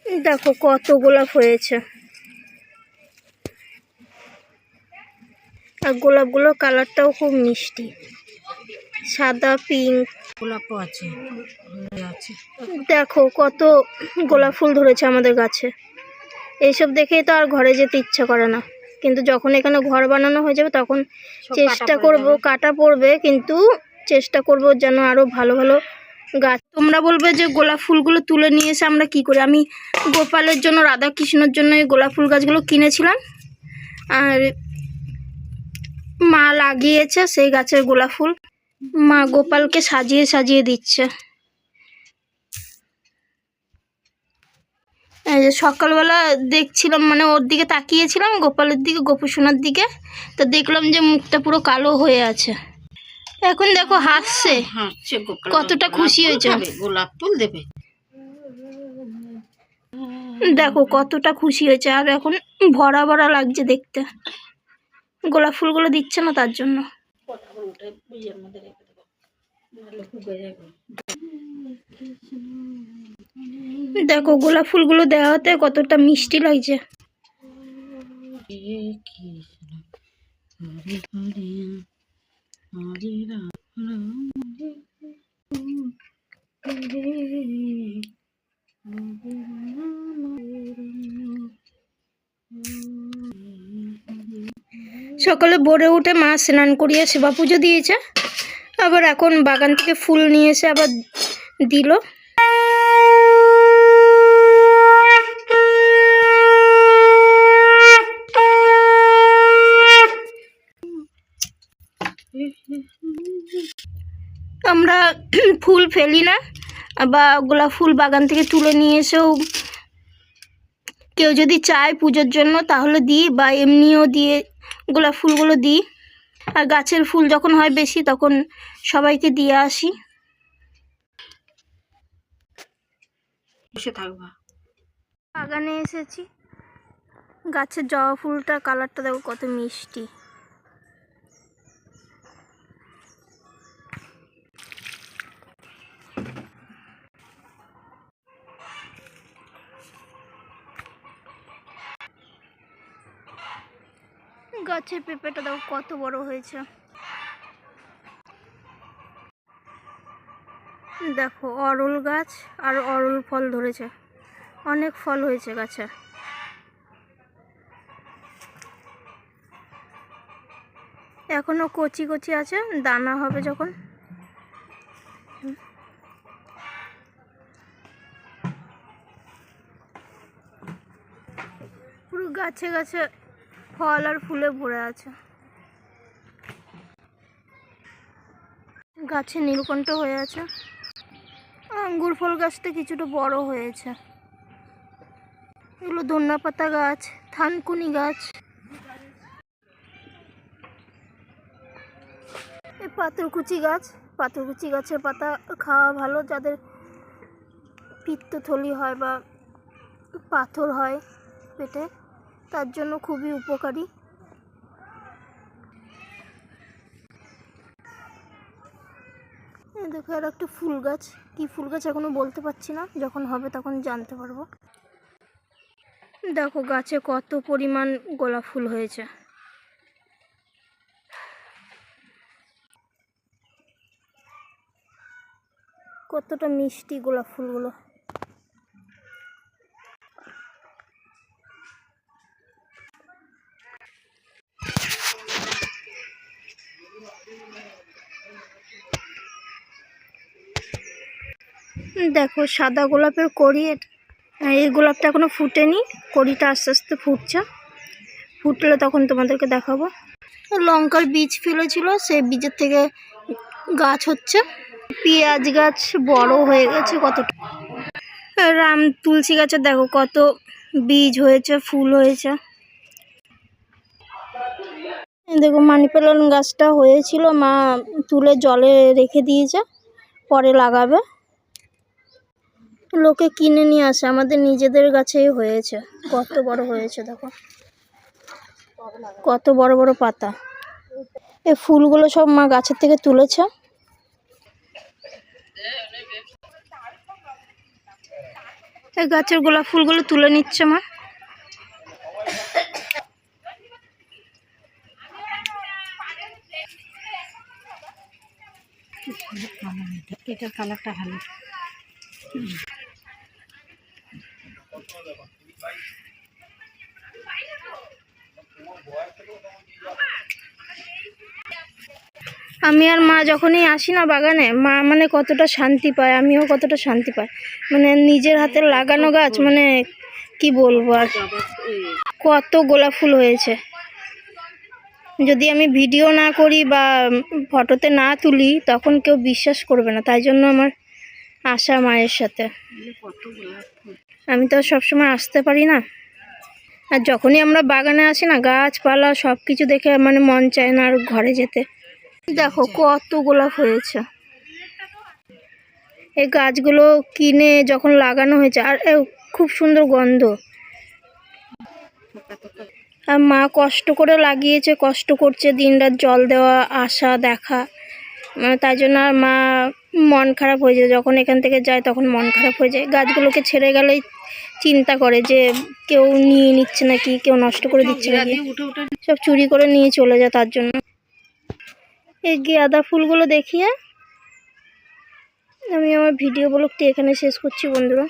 দেখো কত গোলাপ হয়েছে, আর গোলাপগুলোর কালারটাও খুব মিষ্টি, সাদা পিঙ্ক গোলাপও আছে। দেখো কত গোলাপ ফুল ধরেছে আমাদের গাছে। এইসব দেখেই তো আর ঘরে যেতে ইচ্ছা করে না, কিন্তু যখন এখানে ঘর বানানো হয়ে যাবে তখন চেষ্টা করব, কাটা পড়বে কিন্তু চেষ্টা করব যেন আরও ভালো ভালো গাছ। তোমরা বলবে যে গোলাপ ফুলগুলো তুলে নিয়ে এসে আমরা কী করি। আমি গোপালের জন্য, রাধাকৃষ্ণের জন্য এই গোলাপ ফুল গাছগুলো কিনেছিলাম, আর মা লাগিয়েছে সেই গাছের গোলাপ ফুল মা গোপালকে সাজিয়ে সাজিয়ে দিচ্ছে। এই যে সকালবেলা দেখছিলাম, মানে ওর দিকে তাকিয়েছিলাম, গোপালের দিকে, গোপুসোনার দিকে, তো দেখলাম যে মুখটা পুরো কালো হয়ে আছে। এখন দেখো হাসছে, কতটা খুশি হয়েছে। গোলাপ ফুল দেবে, দেখো কতটা খুশি হয়েছে, আর এখন ভরা ভরা লাগছে দেখতে। গোলাপ ফুলগুলো দিচ্ছে না তার জন্য। দেখো গোলাপ ফুলগুলো দেওয়াতে কতটা মিষ্টি লাগছে। সকালে ভোরে উঠে মা স্নান করিয়ে সেবা পুজো দিয়েছে, আবার এখন বাগান থেকে ফুল নিয়ে এসে আবার দিল। আমরা ফুল ফেলি না, বা গোলাপ ফুল বাগান থেকে তুলে নিয়ে এসেও কেউ যদি চায় পুজোর জন্য তাহলে দিই, বা এমনিও দিয়ে গোলাপ ফুলগুলো দিই। আর গাছের ফুল যখন হয় বেশি তখন সবাইকে দিয়ে আসি। বসে থাকবা। বাগানে এসেছি, গাছের জবা ফুলটার কালারটা দেখো কত মিষ্টি। গাছের পেঁপেটা দেখো কত বড় হয়েছে। দেখো অরল গাছ, আর অরল ফল ধরেছে, অনেক ফল হয়েছে গাছে। এখনো কচি কচি আছে, দানা হবে যখন। পুরো গাছে গাছে ফল আর ফুলে ভরে আছে। গাছে নীলকণ্ঠ হয়ে আছে। আঙ্গুর ফল গাছটা কিছুটা বড় হয়েছে। এগুলো ধনিয়া পাতা গাছ, থানকুনি গাছ। এই পাথরকুচি গাছ, পাথরকুচি গাছের পাতা খাওয়া ভালো, যাদের পিত্তথলি হয় বা পাথর হয় পেটে, তার জন্য খুবই উপকারী। দেখো আর একটা ফুল গাছ, কি ফুল গাছ এখনো বলতে পারছি না, যখন হবে তখন জানতে পারবো। দেখো গাছে কত পরিমাণ গোলাপ ফুল হয়েছে। কতটা মিষ্টি গোলাপ ফুলগুলো। দেখো সাদা গোলাপের কড়ি, এই গোলাপটা এখনো ফুটেনি, কড়িটা আস্তে আস্তে ফুটছে, ফুটলে তখন তোমাদেরকে দেখাবো। লঙ্কার বীজ ফেলেছিল, সেই বীজের থেকে গাছ হচ্ছে। পেঁয়াজ গাছ বড় হয়ে গেছে কতটা। রাম তুলসী গাছে দেখো কত বীজ হয়েছে, ফুল হয়েছে। দেখো মানি প্ল্যান্ট গাছটা হয়েছিল, মা তুলে জলে রেখে দিয়েছে, পরে লাগাবে। লোকে কিনে নিয়ে আসে, আমাদের নিজেদের গাছেই হয়েছে। কত বড় হয়েছে দেখো, কত বড় বড় পাতা। এই ফুলগুলো সব মা গাছের থেকে তুলেছে। এই গাছের গোলাপ ফুলগুলো তুলে নিচ্ছে মা। এটার কালারটা ভালো। আমি আর মা যখনই আসি না বাগানে, মা মানে কতটা শান্তি পায়, আমিও কতটা শান্তি পাই। মানে নিজের হাতে লাগানো গাছ, মানে কি বলবো আর, কত গোলাপ ফুল হয়েছে। যদি আমি ভিডিও না করি বা ফটোতে না তুলি তখন কেউ বিশ্বাস করবে না, তাই জন্য আমার আসা মায়ের সাথে। আমি তো সবসময় আসতে পারি না, আর যখনই আমরা বাগানে আসি না গাছপালা সব কিছু দেখে মানে মন চায় না আর ঘরে যেতে। দেখো কত গোলাপ হয়েছে। এই গাছগুলো কিনে যখন লাগানো হয়েছে, আর খুব সুন্দর গন্ধ। আর মা কষ্ট করে লাগিয়েছে, কষ্ট করছে, দিনরাত জল দেওয়া, আসা, দেখা, মানে তাই জন্য আর মা মন খারাপ হয়ে যায়। যখন এখান থেকে যায় তখন মন খারাপ হয়ে যায়। গাছগুলোকে ছেড়ে গেলেই চিন্তা করে যে কেউ নিয়ে নিচ্ছে নাকি, কেউ নষ্ট করে দিচ্ছে নাকি, সব চুরি করে নিয়ে চলে যায়। তার জন্য এই গাঁদা ফুলগুলো দেখিয়ে আমি আমার ভিডিও ব্লগটি এখানে শেষ করছি বন্ধুরা।